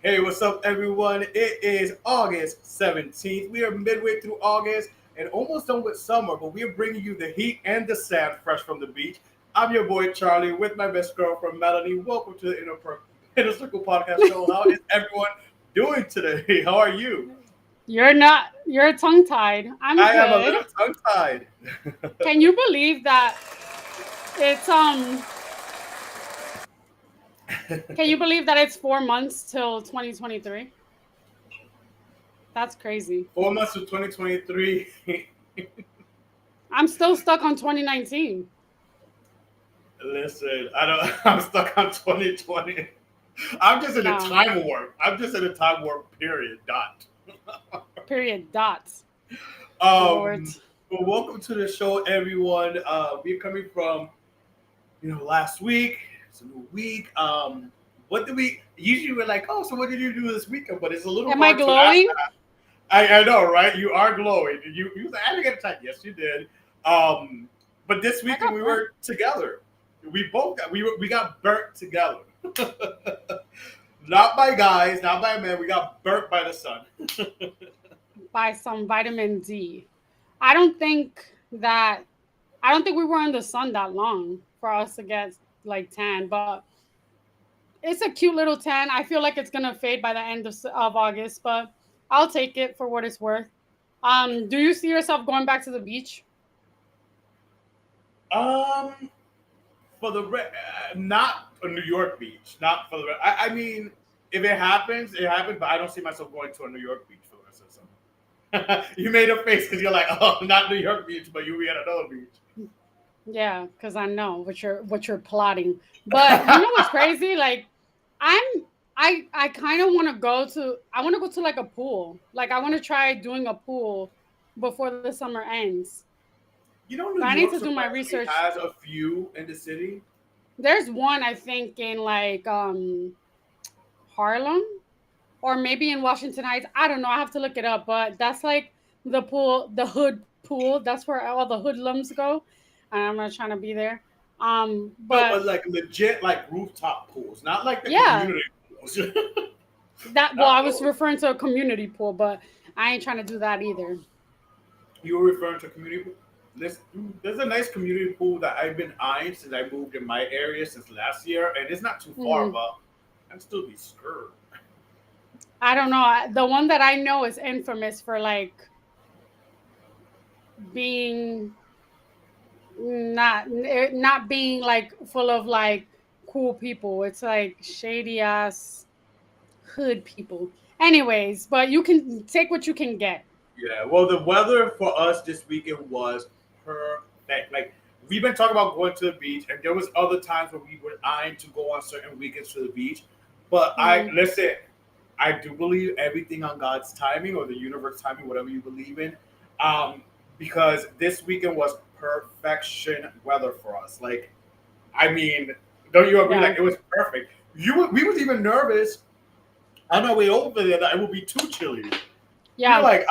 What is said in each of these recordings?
Hey, what's up, everyone? It is August 17th. We are midway through August and almost done with summer, but we are bringing you the heat and the sand fresh from the beach. I'm your boy Charlie with my best girlfriend Melanie. Welcome to the Inner Circle Podcast Show. How is everyone doing today? How are you? You're not. You're tongue-tied. I'm I good. am a little tongue-tied. Can you believe that it's Can you believe that it's 4 months till 2023? That's crazy. 4 months of 2023. I'm still stuck on 2019. Listen, I'm stuck on 2020. I'm just in a time warp. I'm just in a time warp. Period. Dot. Period. Dots. Well, welcome to the show, everyone. We're coming from, last week. It's a new week. What did we usually we're like? Oh, so what did you do this weekend? But it's a little. Am I glowing? I know, right? You are glowing. You I didn't get a time. Yes, you did. But this weekend we were together. We got burnt together. Not by guys, not by men. We got burnt by the sun. By some vitamin D. I don't think we were in the sun that long for us to get like tan, but it's a cute little tan. I feel like it's gonna fade by the end of August, but I'll take it for what it's worth. Do you see yourself going back to the beach? For the not a New York beach, not for the. I mean, if it happens, it happens. But I don't see myself going to a New York beach for the rest of the summer. You made a face because you're like, oh, not New York beach, but you'll be at another beach. Yeah, because I know what you're plotting. But you know what's crazy? Like, I kind of want to go to like a pool. Like, I want to try doing a pool before the summer ends. New I York need to do my research. Has a few in the city. There's one, I think, in like Harlem or maybe in Washington Heights. I don't know. I have to look it up. But that's like the pool, the hood pool. That's where all the hoodlums go. And I'm not trying to be there. But like legit, like rooftop pools, not like the community pools. I was referring to a community pool, but I ain't trying to do that either. You were referring to a community pool? There's a nice community pool that I've been eyeing since I moved in my area since last year, and it's not too far, but I'd still be scared. I don't know. The one that I know is infamous for like being not being like full of like cool people. It's like shady ass hood people. Anyways, but you can take what you can get. Yeah. Well, the weather for us this weekend was perfect. Like we've been talking about going to the beach, and there was other times where we were eyeing to go on certain weekends to the beach. But I do believe everything on God's timing or the universe timing, whatever you believe in. Because this weekend was perfection weather for us. Like, I mean, don't you agree? Yeah. Like, it was perfect. We was even nervous on our way over there that it would be too chilly. Yeah. You're like,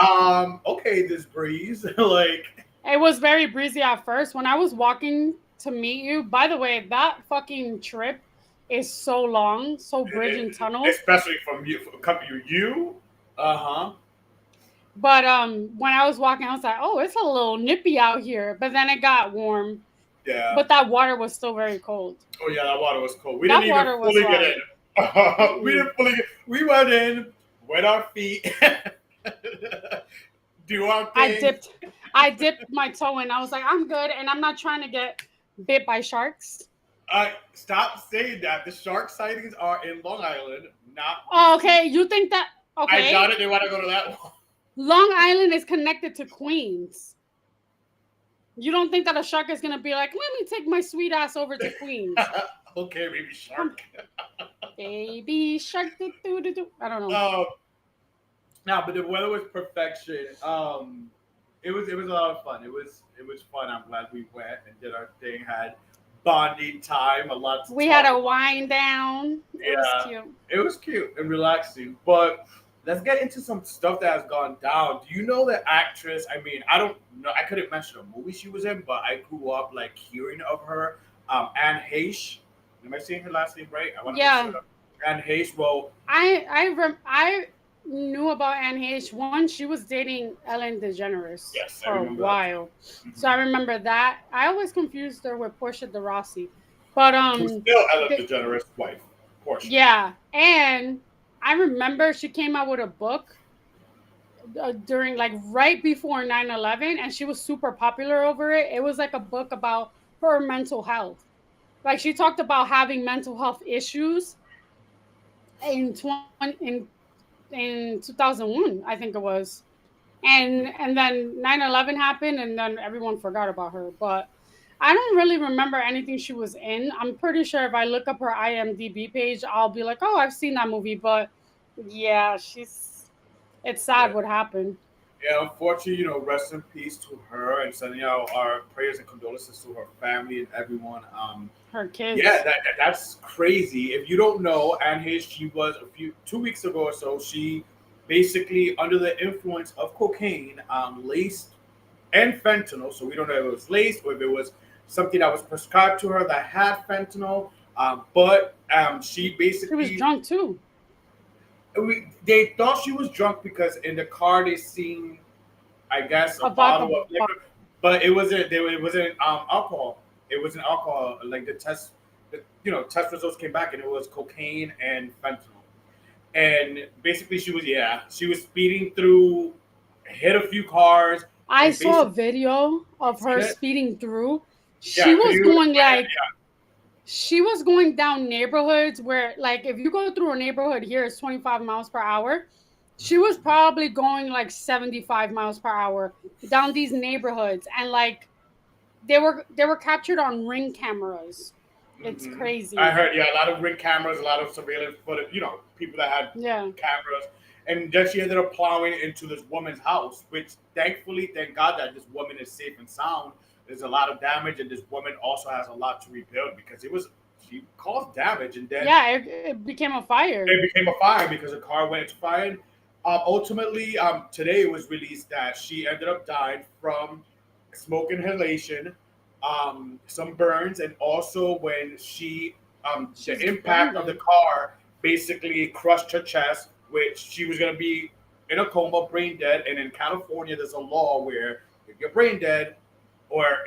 okay, this breeze. Like, it was very breezy at first. When I was walking to meet you, by the way, that fucking trip is so long, so bridge and tunnel. Especially from you. Uh-huh. But when I was walking, I was like, oh, it's a little nippy out here. But then it got warm. Yeah. But that water was still very cold. Oh, yeah, that water was cold. We didn't even fully get in. We didn't fully get We went in, wet our feet, do our thing. I dipped my toe in. I was like, I'm good, and I'm not trying to get bit by sharks. Stop saying that. The shark sightings are in Long Island, not... Oh, okay. You think that... Okay. I doubt it. They want to go to that one. Long Island is connected to Queens. You don't think that a shark is going to be like, let me take my sweet ass over to Queens? Okay, baby shark. Baby shark. Do, do, do, do. I don't know. Now, but the weather was perfection. It was a lot of fun. It was fun. I'm glad we went and did our thing. Had bonding time. A lot to We had talk a about. wind down. It was Yeah, cute. it was cute and relaxing. But let's get into some stuff that has gone down. Do you know the actress? I mean, I don't know. I couldn't mention a movie she was in, but I grew up like hearing of her. Anne Heche. Am I saying her last name right? I want to make Yeah, sure. Anne Heche. Well, I knew about Anne Heche. One, she was dating Ellen DeGeneres yes, I for a remember that too. while, so Mhm. I remember that. I always confused her with Portia de Rossi, but Who's still Ellen the, DeGeneres' wife, Portia. yeah, and I remember she came out with a book during like right before 9/11, and she was super popular over it. It was like a book about her mental health. Like she talked about having mental health issues in 20, in 2001, I think it was. And then 9/11 happened, and then everyone forgot about her. But I don't really remember anything she was in. I'm pretty sure if I look up her IMDb page, I'll be like, oh, I've seen that movie. But yeah, it's Yeah. sad what happened. Yeah, unfortunately, rest in peace to her and sending out our prayers and condolences to her family and everyone. Her Yeah, kids. that's crazy. If you don't know, Anne Hayes, she was 2 weeks ago or so. She basically under the influence of cocaine, laced and fentanyl. So we don't know if it was laced or if it was something that was prescribed to her that had fentanyl. But she She was basically drunk too. they thought she was drunk because in the car they seen, I guess, a A vodka bottle of liquor, but it wasn't. It wasn't alcohol. It wasn't alcohol. Like test results came back and it was cocaine and fentanyl. And basically, she was speeding through, hit a few cars, I and saw a basically, video of her speeding through. She yeah. Could was you? going like she was going down neighborhoods where, like, if you go through a neighborhood here, it's 25 miles per hour. She was probably going like 75 miles per hour down these neighborhoods, and like they were captured on ring cameras. It's Mhm. I crazy. heard, yeah, a lot of ring cameras, a lot of surveillance footage, people that had Yeah, cameras. And then she ended up plowing into this woman's house, which thankfully, thank God that this woman is safe and sound. There's a lot of damage, and this woman also has a lot to rebuild because she caused damage, and then yeah. It became a fire. it became a fire because her car went into fire. Ultimately, today it was released that she ended up dying from smoke inhalation, some burns, and also when the She's impact of the branded. car basically crushed her chest, which she was going to be in a coma, brain dead. And in California, there's a law where if you're brain dead, or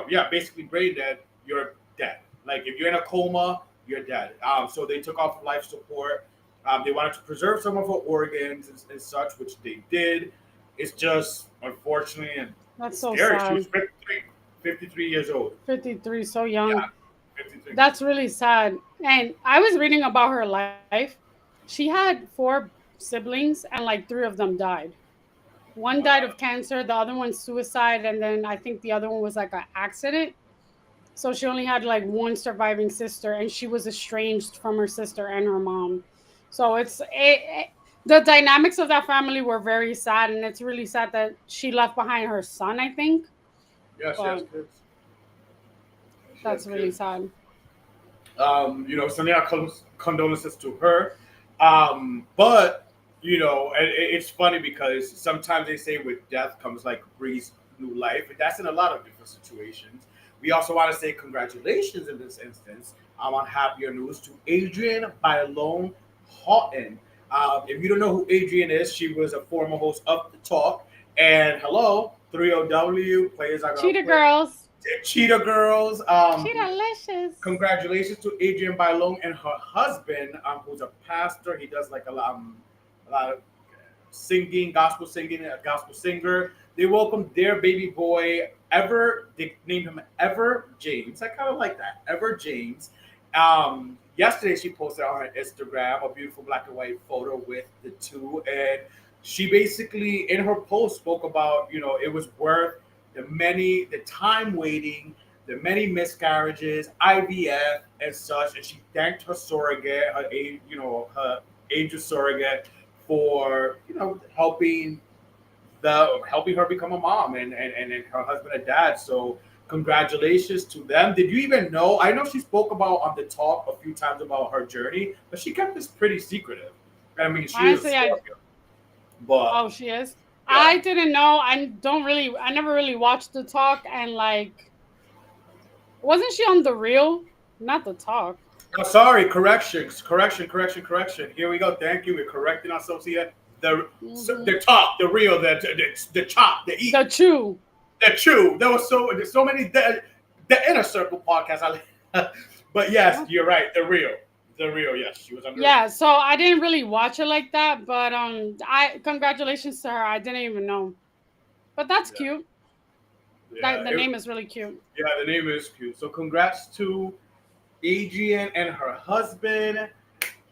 yeah, basically brain dead, you're dead. Like if you're in a coma, you're dead. So they took off life support. They wanted to preserve some of her organs and such, which they did. It's just unfortunately and That's so scary. She was sad. 53 years old. 53, so Yeah, young. 53. That's really sad. And I was reading about her life. She had 4 siblings, and like 3 of them died. One died of Uh, cancer, the other one suicide, and then I think the other one was like an accident. So she only had like one surviving sister, and she was estranged from her sister and her mom. So the dynamics of that family were very sad, and it's really sad that she left behind her son, I think. yeah, she has But kids. She has that's really kids. sad. Sending our condolences to her. But it's funny because sometimes they say with death comes like breeze new life, and that's in a lot of different situations. We also want to say congratulations in this instance. On happier news to Adrienne Bailon Houghton. If you don't know who Adrienne is, she was a former host of The Talk. And hello, 3OW players are gonna Cheetah play. girls. Cheetah Girls. Cheetah-licious. Congratulations to Adrienne Bailon and her husband, who's a pastor. He does like a lot of singing, a gospel singer. They welcomed their baby boy, Ever. They named him Ever James. I kind of like that, Ever James. Yesterday, she posted on her Instagram a beautiful black and white photo with the two, and she basically in her post spoke about it was worth the time waiting, the many miscarriages, IVF, and such, and she thanked her surrogate, her angel surrogate, for helping her become a mom and her husband a dad. So congratulations to them. Did you even know? I know she spoke about on the talk a few times about her journey, but she kept this pretty secretive. I mean, she is a Honestly, Scorpio, but she is. yeah. I didn't know. I never really watched the talk, and like, wasn't she on the real? Not the talk. Oh, sorry, correction. Here we go. Thank you. We're correcting ourselves here. Hmm. The top, the real, the chop, the eat, The Chew. the chew. There's so many the inner circle podcast. But yes, you're right. The real. Yes, she was on the real. Yeah, so I didn't really watch it like that, but I congratulations to her. I didn't even know. But that's Yeah, cute. yeah. That the name is really cute. Yeah, the name is cute. So congrats to Adrienne and her husband.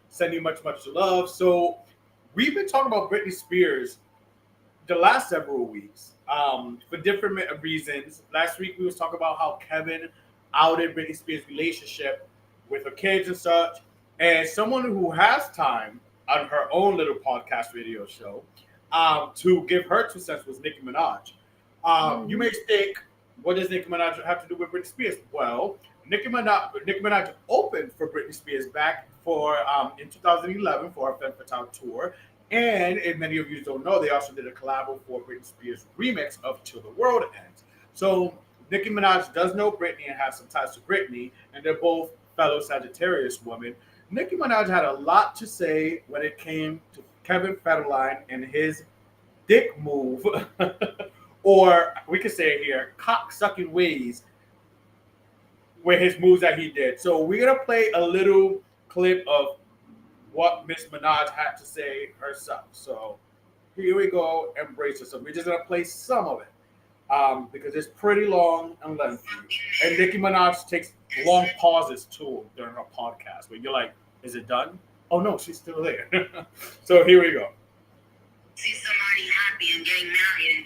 Send you much love. So we've been talking about Britney Spears the last several weeks for different reasons. Last week we was talking about how Kevin outed Britney Spears' relationship with her kids and such, and someone who has time on her own little podcast radio show to give her 2 cents was Nicki Minaj. You Hmm. may think, what does Nicki Minaj have to do with Britney Spears? Well, Nicki Minaj opened for Britney Spears back for in 2011 for her Femme Fatale tour. And if many of you don't know, they also did a collab for Britney Spears remix of Till the World Ends. So Nicki Minaj does know Britney and has some ties to Britney, and they're both fellow Sagittarius women. Nicki Minaj had a lot to say when it came to Kevin Federline and his dick move, or we could say it here, cock sucking ways with his moves that he did. So we're gonna play a little clip of what Miss Minaj had to say herself. So here we go. Embrace yourself. We're just gonna play some of it because it's pretty long and lengthy. And Nicki Minaj takes long pauses too during her podcast where you're like, "Is it done? Oh no, she's still there." So here we go. See somebody happy and getting married and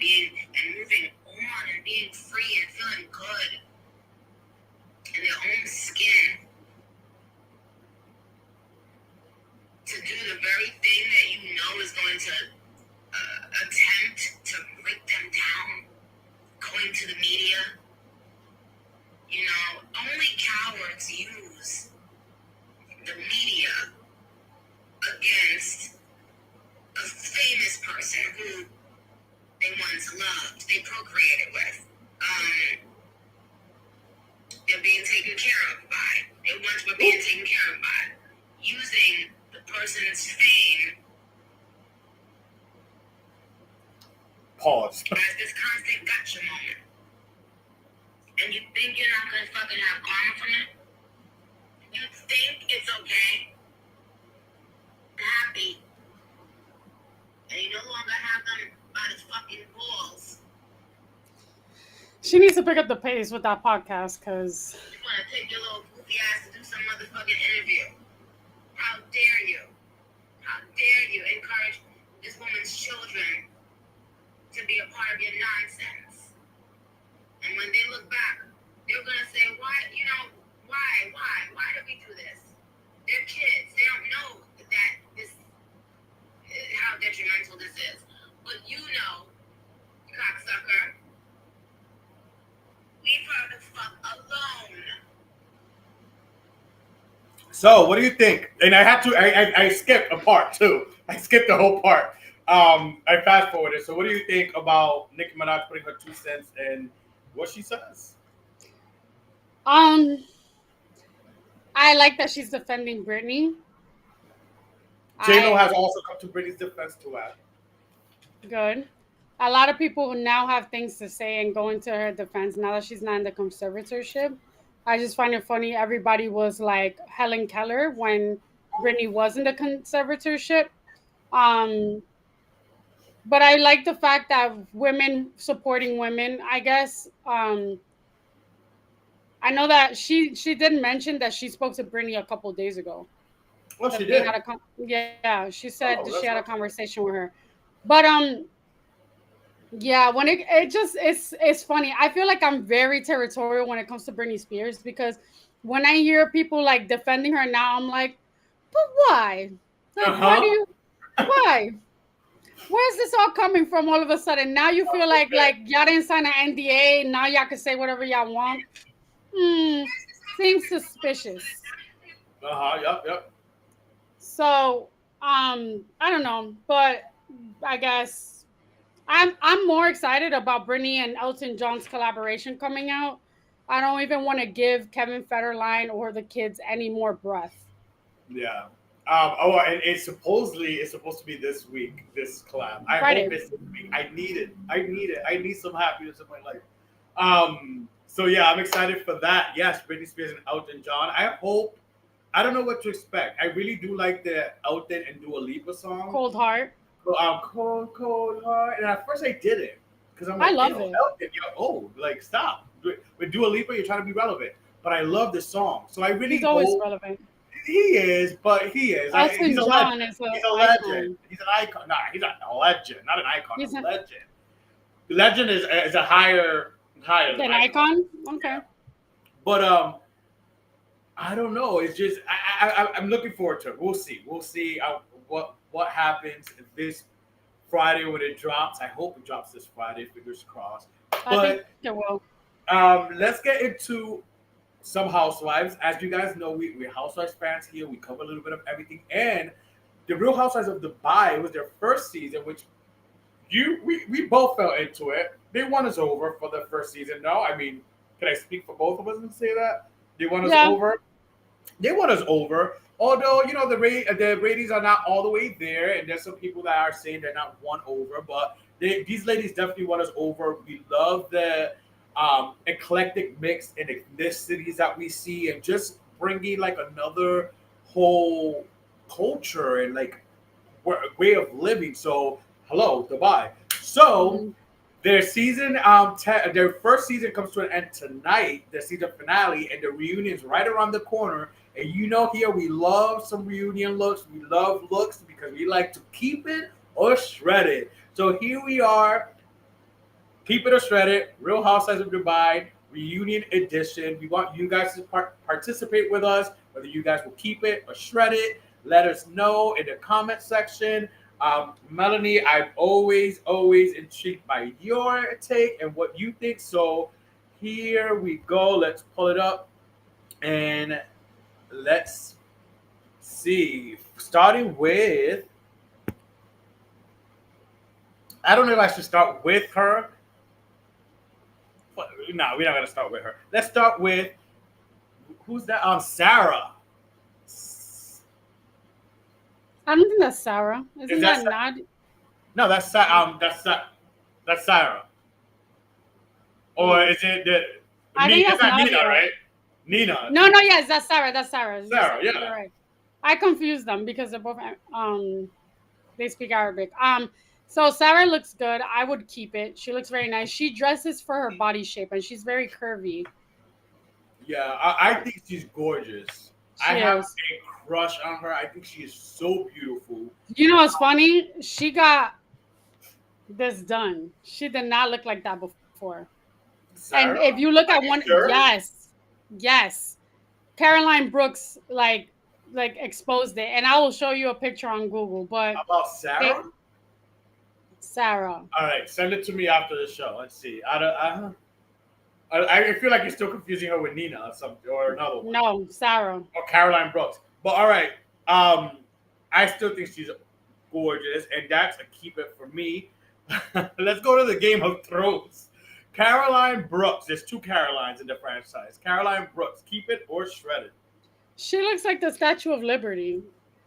moving on and being free and feeling good in their own skin to do the very thing that you know is going to attempt to break them down, going to the media. You know, only cowards use the media against a famous person who they once loved, they procreated with. They're being taken care of by. They once were being taken care of by. Using the person's fame pause as this constant gotcha moment. And you think you're not gonna fucking have karma from it? You think it's okay? Happy. And you no longer have them by the fucking balls. She needs to pick up the pace with that podcast because You wanna take your little goofy ass to do some motherfucking interview. How dare you? How dare you encourage this woman's children to be a part of your nonsense? And when they look back, they're gonna say, why did we do this? They're kids. They don't know that this how detrimental this is. But you know, cocksucker, leave her the fuck alone. So, what do you think? And I had to, I skipped a part too. I skipped the whole part. I fast forwarded. So, what do you think about Nicki Minaj putting her 2 cents in what she says? I like that she's defending Britney. J-Lo has also come to Britney's defense to add. Good. A lot of people now have things to say and go into her defense now that she's not in the conservatorship. I just find it funny. Everybody was like Helen Keller when Britney was in the conservatorship. Um, but I like the fact that women supporting women. I guess I know that she did mention that she spoke to Britney a couple of days ago. Well, That she they did. had she said that she had a That's conversation with her. But Yeah, when it just it's funny. I feel like I'm very territorial when it comes to Britney Spears because when I hear people like defending her now, I'm like, but why? Like, why do Uh-huh. you? Why? Where's this all coming from? All of a sudden, now you feel like y'all didn't sign an NDA. Now y'all can say whatever y'all want. Hmm, seems suspicious. Uh-huh. Yep. So, I don't know, but I guess I'm more excited about Britney and Elton John's collaboration coming out. I don't even want to give Kevin Federline or the kids any more breath. Yeah. And it's supposed to be this week, this collab. I hope Friday. it's this week. I need it. I need some happiness in my life. So yeah, I'm excited for that. Yes, Britney Spears and Elton John. I don't know what to expect. I really do like the Elton and Dua Lipa song. Cold Heart. So, cold heart. And at first I didn't. Because I'm I like, love ew, it. Elton, you're old. Like, stop. With Dua Lipa, you're trying to be relevant. But I love this song. So I He's really always hope relevant. he is, but he is. He's Elton a legend. John is an He's a legend. icon. He's an icon. Nah, he's not a legend. Not an icon. He's A legend. Legend is a higher than an icon. icon. Yeah. Okay. But I don't know. It's just I'm looking forward to it. We'll see. We'll see what happens this Friday when it drops. I hope it drops this Friday. Fingers crossed. I think But it will. let's get into some Housewives. As you guys know, we're Housewives fans here. We cover a little bit of everything. And the Real Housewives of Dubai, it was their first season, which we both fell into it. They won us over for the first season. No, I mean, can I speak for both of us and say that they won us Yeah. over? They won us over. Although the ratings are not all the way there, and there's some people that are saying they're not won over, but these ladies definitely won us over. We love the eclectic mix and ethnicities that we see, and just bringing like another whole culture and like way of living. So hello, Dubai. So Mhm. their first season comes to an end tonight, the season finale, and the reunion's right around the corner. And you know, here we love some reunion looks. We love looks because we like to keep it or shred it. So here we are, keep it or shred it, Real Housewives of Dubai reunion edition. We want you guys to participate with us, whether you guys will keep it or shred it. Let us know in the comment section. Melanie, I'm always intrigued by your take and what you think. So here we go. Let's pull it up and let's see. Starting with, I don't know if I should start with her. No, we're not gonna start with her. Let's start with who's that? Sarah. I don't think that's Sarah. Is Isn't that that Nad? no? That's Sarah. Or is it the I me? think It's that's not Nina, Nadia. right? Nina. No, yes, that's Sarah. That's Sarah. Sarah, You're yeah. right. I confused them because they're both they speak Arabic. So Sarah looks good. I would keep it. She looks very nice. She dresses for her body shape and she's very curvy. Yeah, I think she's gorgeous. I She have is. a crush on her. I think she is so beautiful. You know what's funny? She got this done. She did not look like that before. And if Sarah, you look are at you one, sure yes, Caroline Brooks like exposed it, and I will show you a picture on Google. But about they, Sarah? Sarah, All right, send it to me after the show. Let's see. I feel like you're still confusing her with Nina or something or another one. no, Sarah. Or Caroline Brooks. But all right, I still think she's gorgeous, and that's a keep it for me. Let's go to the Game of Thrones. Caroline Brooks. There's two Carolines in the franchise. Caroline Brooks. Keep it or shred it. She looks like the Statue of Liberty.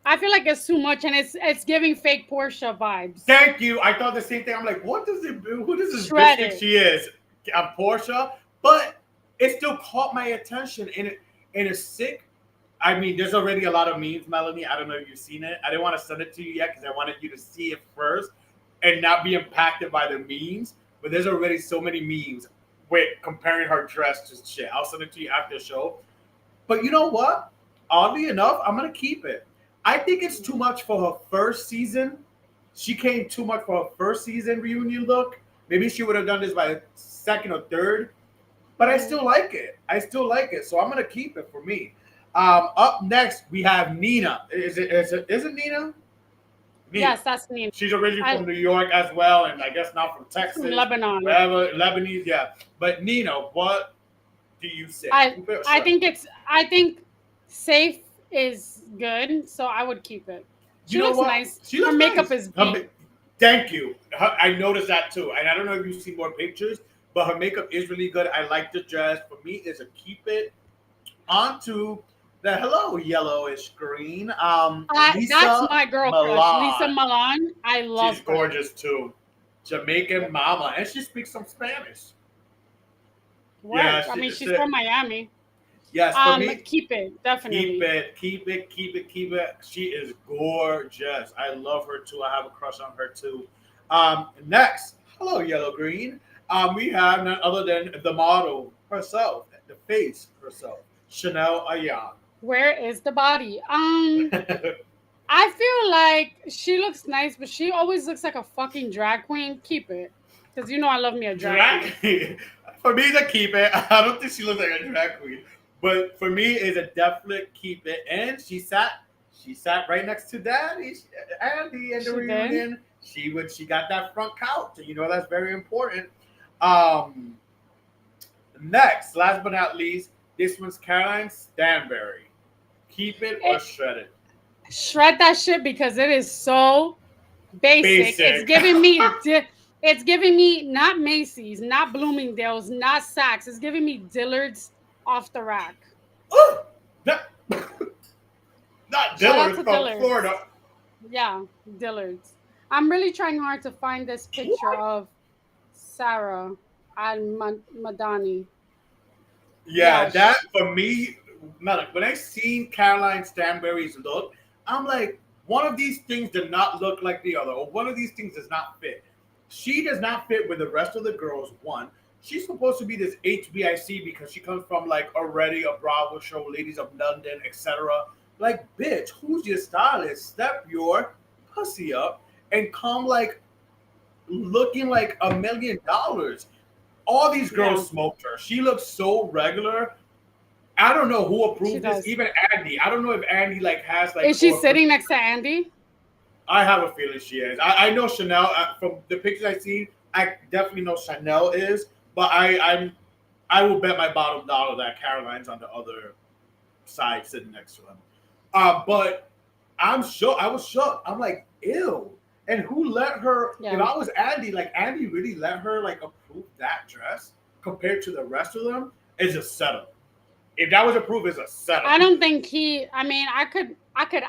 I feel like it's too much, and it's giving fake Portia vibes. Thank you. I thought the same thing. I'm like, what does it do? Who does this bitch think Shredded. she is? I'm Portia, but it still caught my attention in a sick. I mean, there's already a lot of memes, Melanie. I don't know if you've seen it. I didn't want to send it to you yet because I wanted you to see it first and not be impacted by the memes. But there's already so many memes with comparing her dress to shit. I'll send it to you after the show. But you know what? Oddly enough, I'm gonna keep it. I think it's too much for her first season. She came too much for her first season reunion look. Maybe she would have done this by second or third, but I still like it. I still like it, so I'm gonna keep it for me. Up next we have Nina. Is it Nina? Nina. Yes, that's me. She's originally I from New York as well, and I guess now from from Texas, Lebanon. wherever Lebanese. Yeah, but Nina, what do you say? I Keep it or I shred it? think it's I think safe is good, so I would keep it. You She know looks what? nice. She Her looks makeup nice. is beat. Thank you. I noticed that too, and I don't know if you've seen more pictures, but her makeup is really good. I like the dress. For me, is a keep it. Onto the hello yellowish green. That's Lisa my girl crush, Lisa Milan. Milan. I She's love her. gorgeous too. Jamaican mama, and she speaks some Spanish. Yeah, Work. I mean, she's from Miami. yes. For me, Keep it keep definitely. it, keep it, keep it, keep it. She is gorgeous. I love her too. I have a crush on her too. Next, hello yellow green. We have none other than the model herself, the face herself, Chanel Ayan. Where is the body? I feel like she looks nice, but she always looks like a fucking drag queen. Keep it, because you know I love me a drag Drag queen. queen. For me, it's a keep it. I don't think she looks like a drag queen, but for me, it's a definite keep it. And she sat right next to Daddy Andy in the She did. reunion. She got that front couch. You know that's very important. Um, Next, last but not least, this one's Caroline Stanberry. Keep it or It, shred it. shred that shit because it is so basic. It's Basic. giving me. It's giving me not Macy's, not Bloomingdale's, not Saks. It's giving me Dillard's off the rack. Ooh, not, not Shout out Dillard's to from Dillard's. Florida. Yeah, Dillard's. I'm really trying hard to find this picture What? of Sarah and Madani. Yeah, Yeah, that for me, Malik, when I seen Caroline Stanberry's look, I'm like, one of these things did not look like the other, or one of these things does not fit. She does not fit with the rest of the girls. One, she's supposed to be this HBIC because she comes from like already a Bravo show, Ladies of London, etc. Like, bitch, who's your stylist? Step your pussy up and come like looking like $1 million. All these yeah, girls smoked her. She looks so regular. I don't know who she approved this. does. Even Andy. I don't know if Andy like has like Is she or sitting next to Andy? I have a feeling she is. I know Chanel from the pictures I've seen. I definitely know Chanel is, but I will bet my bottom dollar that Caroline's on the other side sitting next to him. But I'm shook. I was shook. I'm like, ew. And who let her? If Yeah. I was Andy, like Andy really let her like approve that dress compared to the rest of them. It's a setup. If that was approved, it's a I setup. don't think he. I mean, I could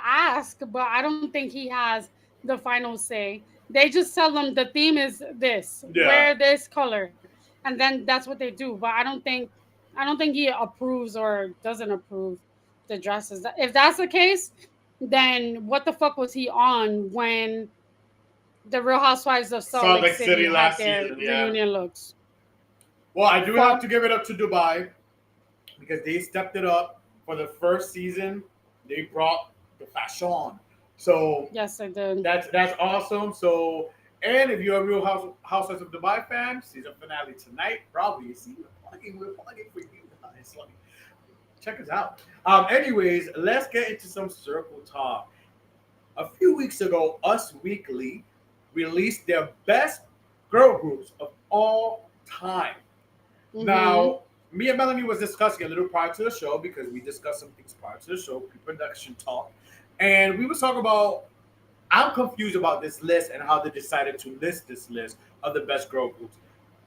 ask, but I don't think he has the final say. They just tell them the theme is this, Yeah. wear this color, and then that's what they do. But I don't think he approves or doesn't approve the dresses. If that's the case, then what the fuck was he on when the Real Housewives of Salt Salt Lake Lake City City had last their season. Yeah. reunion looks? Well, I do have to Fuck. give it up to Dubai because they stepped it up for the first season. They brought the fashion. So Yes, I did. that's awesome. So, and if you're a Real Housewives of Dubai fan, season finale tonight. Probably. See, we're plugging for you guys. Like, check us out. Anyways, let's get into some circle talk. A few weeks ago, Us Weekly released their best girl groups of all time. Mm-hmm. Now, me and Melanie was discussing a little prior to the show because we discussed some things prior to the show, pre-production talk, and we were talking about. I'm confused about this list and how they decided to list this list of the best girl groups.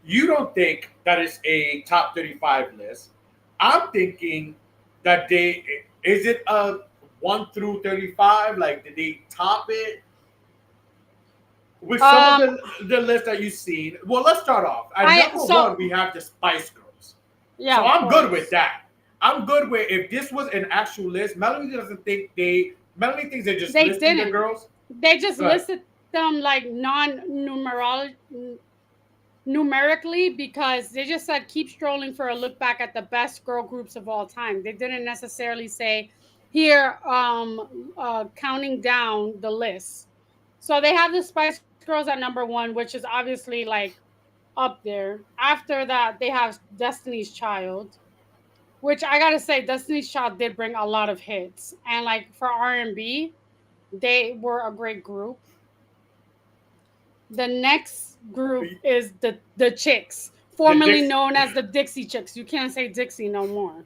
You don't think that it's a top 35 list? I'm thinking that they is it a 1 through 35? Like, did they top it? With some of Um, the list that you've seen, well, let's start off. At I number so one, we have the Spice Girls. yeah, So of I'm good with course. that. I'm good with if this was an actual list. Melanie doesn't think they. Melanie thinks they're just They listing the didn't. girls. They just But listed them like numerically because they just said keep strolling for a look back at the best girl groups of all time. They didn't necessarily say here counting down the list. So they have the Spice Girls at number one, which is obviously like up there. After that, they have Destiny's Child, which I gotta say, Destiny's Child did bring a lot of hits, and like for R&B, they were a great group. The next group is the Chicks, The formerly Dixie. known as the Dixie Chicks. You can't say Dixie no more.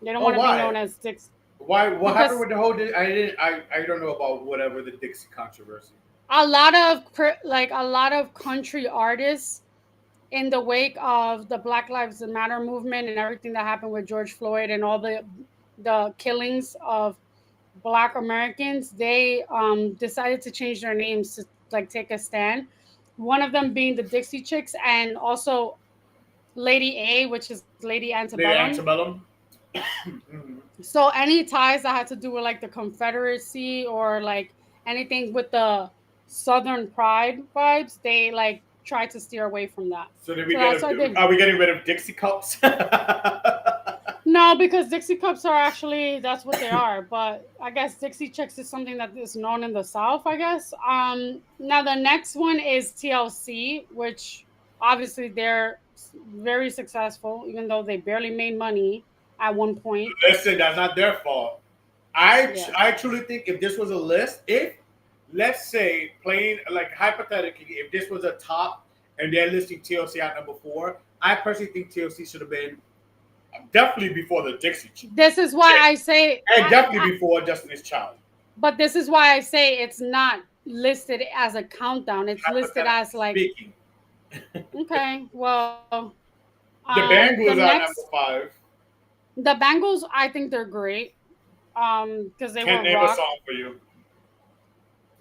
They don't Oh, want to be why? known as Dixie Why? What happened because with the whole? I didn't. I don't know about whatever the Dixie controversy. a lot of country artists in the wake of the Black Lives Matter movement and everything that happened with George Floyd and all the killings of Black Americans, they decided to change their names to like take a stand. One of them being the Dixie Chicks, and also Lady A, which is Lady Lady Antebellum. Antebellum. Mhm. So any ties that had to do with like the Confederacy or like anything with the Southern Pride vibes, they like tried to steer away from that. So did we So get? that's what they. Are we getting rid of Dixie cups? No, because Dixie cups are actually that's what they are. But I guess Dixie chicks is something that is known in the South. I guess. Now the next one is TLC, which obviously they're very successful, even though they barely made money at one point. Listen, that's not their fault. Yeah. I truly think if this was a list, if let's say plain like hypothetically, if this was a top and they're listing TLC at number 4, I personally think TLC should have been definitely before the Dixie This is why I say, and definitely before Destiny's Child. but this is why I say it's not listed as a countdown. It's listed Hypothetically as like, speaking, okay, well, the the Bangles are next, number 5. the Bangles, I think they're great. Because they Can't were name a rock. song for you.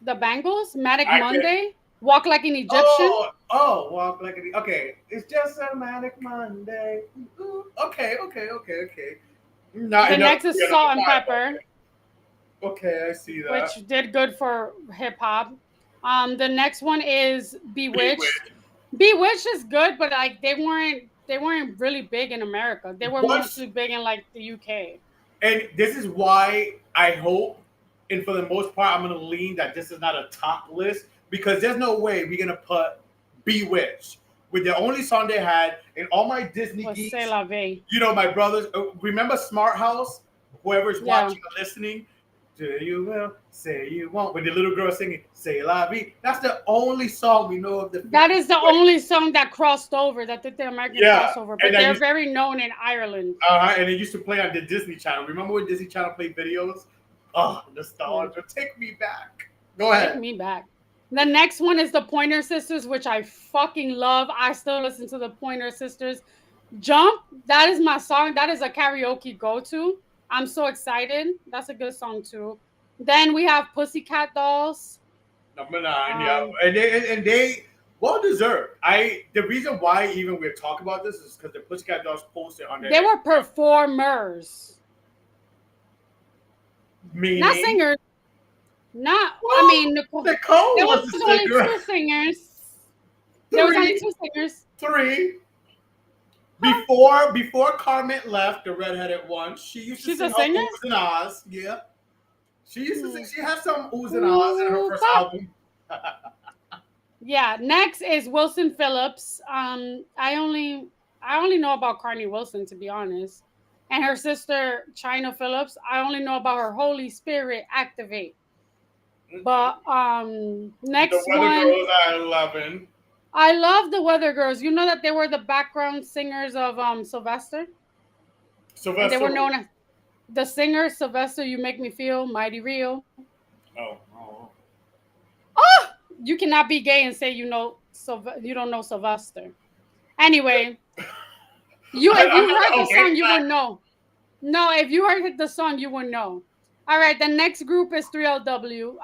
The Bangles, Manic I can. Monday, Walk Like an Egyptian. Walk like a. Okay, it's just a manic Monday. Ooh, okay. Not The enough next to is be a Salt number and 5. Pepper, Okay, I see that. which did good for hip hop. The next one is Bewitched. Bewitched. Bewitched is good, but like they weren't really big in America. They were Once, mostly big in like the UK. and this is why I hope, and for the most part, I'm gonna lean that this is not a top list because there's no way we're gonna put Bewitched with the only song they had and all my Disney Was geeks. C'est la vie. My brothers. Remember Smart House? Whoever's Yeah. watching or listening, do you will, say you won't. With the little girl singing, say la vie. That's the only song we know of the. That is the only song that crossed over, that did the American Yeah, crossover. and But they're very known in Ireland. And it used to play on the Disney Channel. Remember when Disney Channel played videos? Oh, nostalgia. Take me back. Go Take ahead. me back. The next one is the Pointer Sisters, which I fucking love. I still listen to the Pointer Sisters. Jump, that is my song. That is a karaoke go-to. I'm so excited. That's a good song too. Then we have Pussycat Dolls. Number 9, yeah, Um, and they well deserved. The reason why even we're talking about this is because the Pussycat Dolls posted on their they were performers, meaning. not singers. Not, Well, I mean, Nicole. Nicole There was was the only singer. 2 singers. There was only 2 singers. 3. Before Carmen left, the redheaded one, she used to She's sing a her singer? oohs and ahs. Yeah, she used to sing. She had some oohs and ahs in her first album. Yeah. Next is Wilson Phillips. I only know about Carney Wilson, to be honest, and her sister China Phillips. I only know about her Holy Spirit Activate. But The next Weather one, Girls are 11. I love the Weather Girls. You know that they were the background singers of Sylvester, and they Sylvester. were known as the singer Sylvester. You make me feel mighty real. Oh. Oh, you cannot be gay and say you don't know Sylvester. Anyway, if you heard the song, you would know. No, if you heard the song, you would know. All right, the next group is 3LW.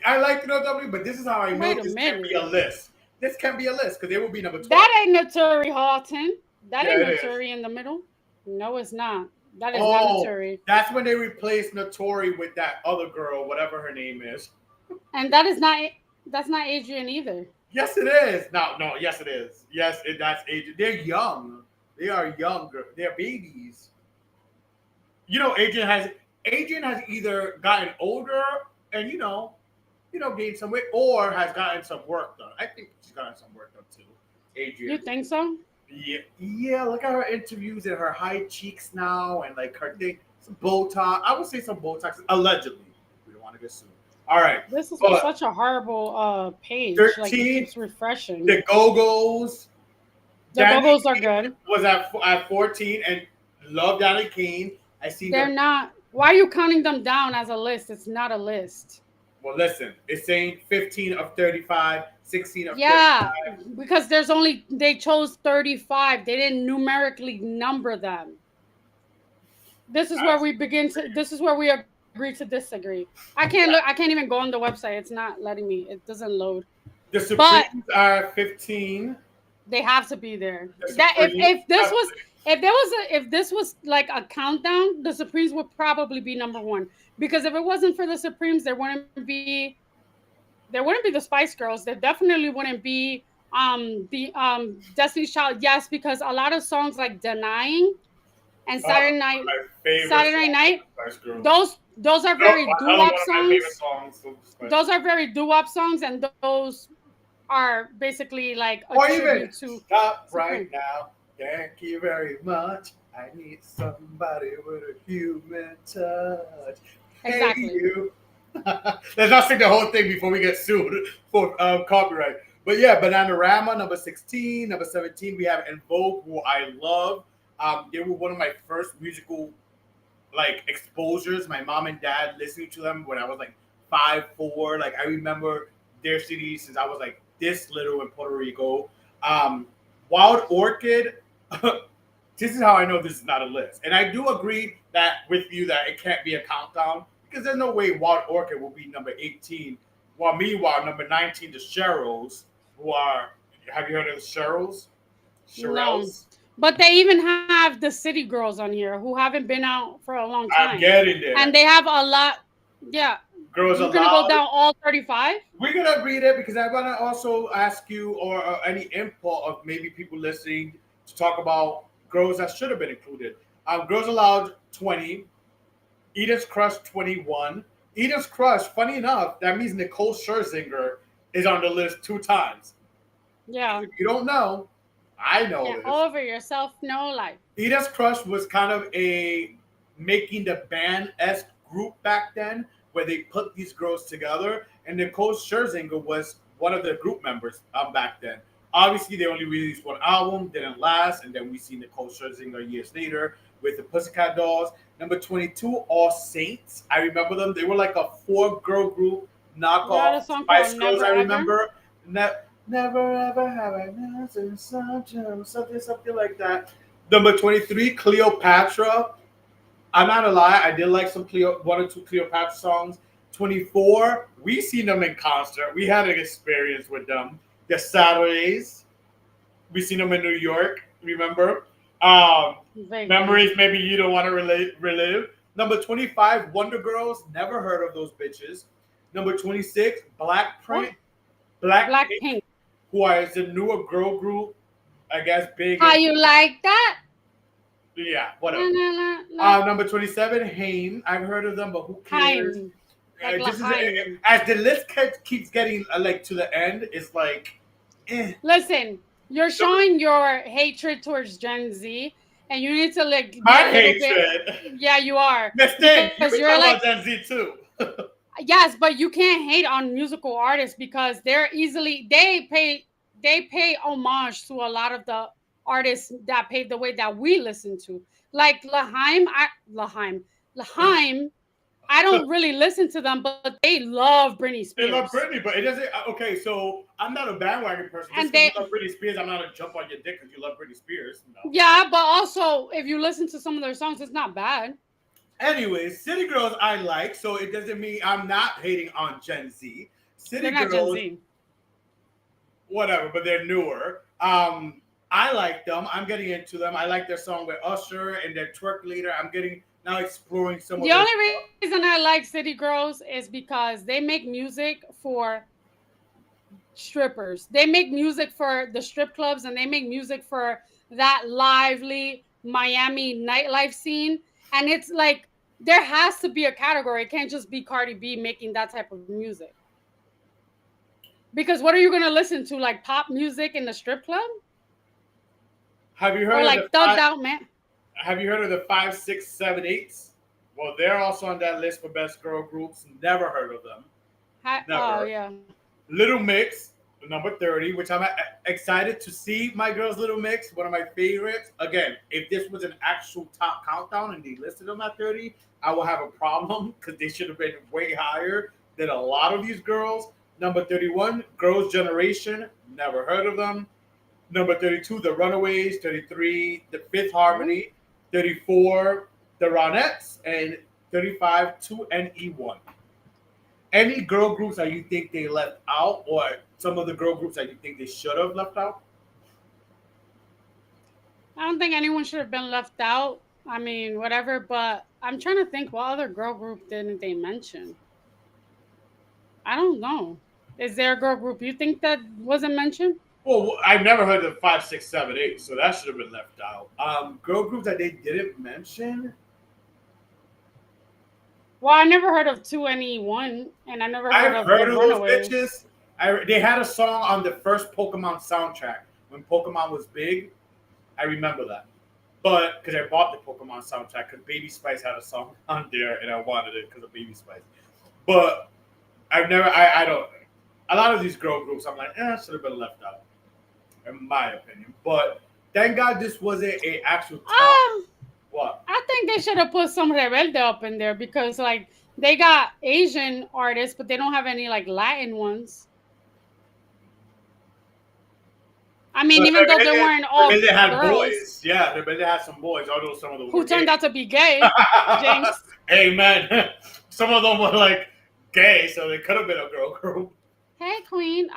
I like to know W, but this is how I know Wait a this can't minute. be a list. This can't be a list because they will be number 12. That ain't Naturi Houghton. That Yeah, ain't it is. Naturi in the middle. No, it's not. That is not Naturi. That's when they replaced Notori with that other girl, whatever her name is. And that's not Adrienne either. Yes, it is. No, yes, it is. That's Adrian. They're young. They are younger. They're babies. Adrian has either gotten older and gained some weight, or has gotten some work done. I think she's gotten some work done too. You Adrienne. think so? Yeah, yeah. Look at her interviews and her high cheeks now, and like her thing, some Botox. I would say some Botox, allegedly. We don't want to get sued. All right, This is but such a horrible page. Like it 13, keeps refreshing. the Go Go's. The Danny Go-Go's are Kane good. was at 14 and love Danny Kane. I seen They're them. not. Why are you counting them down as a list? It's not a list. Well, listen, it's saying 15 of 35, 16 of Yeah, 35. because there's only they chose 35. They didn't numerically number them. This is where That's we begin to. This is where we agree to disagree. I can't look. I can't even go on the website. It's not letting me. It doesn't load. the But Supremes are 15. they have to be there. The That Supremes if this have was if there was if this was like a countdown, the Supremes would probably be number one. Because if it wasn't for the Supremes, there wouldn't be the Spice Girls. There definitely wouldn't be the Destiny's Child. Yes, because a lot of songs like Denying and my favorite Saturday song Night, by Spice Girls. those are No, very another one doo-wop of my favorite songs. songs. So Spice Those are very doo-wop songs, and those are basically like a Or even tribute to stop Supreme. right now. Thank you very much. I need somebody with a human touch. Exactly. Hey, you. Let's not sing the whole thing before we get sued for copyright. But yeah, Bananarama, number 16. Number 17, we have En Vogue, who I love. They were one of my first musical like exposures. My mom and dad listening to them when I was like 5, 4. Like I remember their CDs since I was like this little in Puerto Rico. Um, Wild Orchid. This is how I know this is not a list, and I do agree that with you that it can't be a countdown because there's no way Wild Orchid will be number 18. While meanwhile, number 19, the Cheryls, who are have you heard of the Cheryls? No. Cheryl's. But they even have the City Girls on here who haven't been out for a long I'm time. getting there. And they have a lot. Yeah. Girls You're going to go Aloud. down all 35? We're gonna read it because I want to also ask you or any input of maybe people listening to talk about girls that should have been included. Girls Aloud 20, Edith's Crush 21. Edith's Crush, funny enough, that means Nicole Scherzinger is on the list 2 times. Yeah. If you don't know, I know Yeah, this. over yourself, no life. Edith's Crush was kind of a making the band-esque group back then where they put these girls together, and Nicole Scherzinger was one of the group members back then. Obviously, they only released 1 album, didn't last, and then we see Nicole Scherzinger years later with the Pussycat Dolls. Number 22, All Saints. I remember them. They were like a 4-girl group Yeah, the knockoff song Spice called Girls. Never I Ever. remember. Never ever have I known something like that. Number 23, Cleopatra. I'm not gonna lie, I did like some 1 or 2 Cleopatra songs. 24, we seen them in concert. We had an experience with them. The Saturdays, we seen them in New York. Remember? Vaguely. Memories maybe you don't want to relive. Number 25, Wonder Girls. Never heard of those bitches. Number 26, Blackpink. Blackpink. Who is a newer girl group. I guess big. How you like that? Yeah, whatever. La, la. Number 27, Haim. I've heard of them, but who cares? Haim. Like This is Lahaim. as the list keeps getting like to the end. It's like, Listen, you're showing your hatred towards Gen Z, and you need to like my be a little hatred. bit. Yeah, you are. Next thing, Because you're you're talking like- about Gen Z too. Yes, but you can't hate on musical artists because they pay homage to a lot of the artists that paved the way that we listen to. Like Lahaim, I don't really listen to them, but they love Britney Spears. They love Britney, but it doesn't. Okay, so I'm not a bandwagon person. And Just 'cause you love Britney Spears, I'm not gonna jump on your dick because you love Britney Spears. No. Yeah, but also if you listen to some of their songs, it's not bad. Anyways, City Girls I like, so it doesn't mean I'm not hating on Gen Z. City They're not Girls, Gen Z. whatever, but they're newer. I like them. I'm getting into them. I like their song with Usher and their twerk leader. I'm getting now exploring some of The their only stuff. reason I like City Girls is because they make music for strippers. They make music for the strip clubs, and they make music for that lively Miami nightlife scene. And it's like there has to be a category. It can't just be Cardi B making that type of music. Because what are you going to listen to? Like pop music in the strip club? Have you Or heard of the like thugged out man. Have you heard of the 5, 6, 7, 8s? Well, they're also on that list for best girl groups. Never heard of them. Oh Never. yeah. Little Mix, number 30, which I'm excited to see my girls Little Mix, one of my favorites. Again, if this was an actual top countdown and they listed them at 30, I will have a problem because they should have been way higher than a lot of these girls. Number 31, Girls' Generation, never heard of them. Number 32, The Runaways. 33, The Fifth Ooh. Harmony. 34, The Ronettes. And 35, 2NE1. Any girl groups that you think they left out, or some of the girl groups that you think they should have left out? I don't think anyone should have been left out. I mean, whatever, but I'm trying to think what other girl group didn't they mention? I don't know. Is there a girl group you think that wasn't mentioned? Well, I've never heard of 5, 6, 7, 8, so that should have been left out. Girl groups that they didn't mention. Well, I never heard of 2NE1, and I never heard I've of heard the of those Runaways. bitches. They had a song on the first Pokemon soundtrack when Pokemon was big. I remember that. But because I bought the Pokemon soundtrack, because Baby Spice had a song on there, and I wanted it because of Baby Spice. But I've never, I don't. A lot of these girl groups, I'm like, should have been left out, in my opinion. But thank God this wasn't a actual top. What? I think they should have put some Rebelde up in there because, like, they got Asian artists, but they don't have any, like, Latin ones. I mean, But even though they weren't all Rebelde had girls. boys. Yeah, Rebelde had some boys, although some of them Who were turned gay. out to be gay. Jinx. Amen. Some of them were like gay, so they could have been a girl group. Hey, Queen.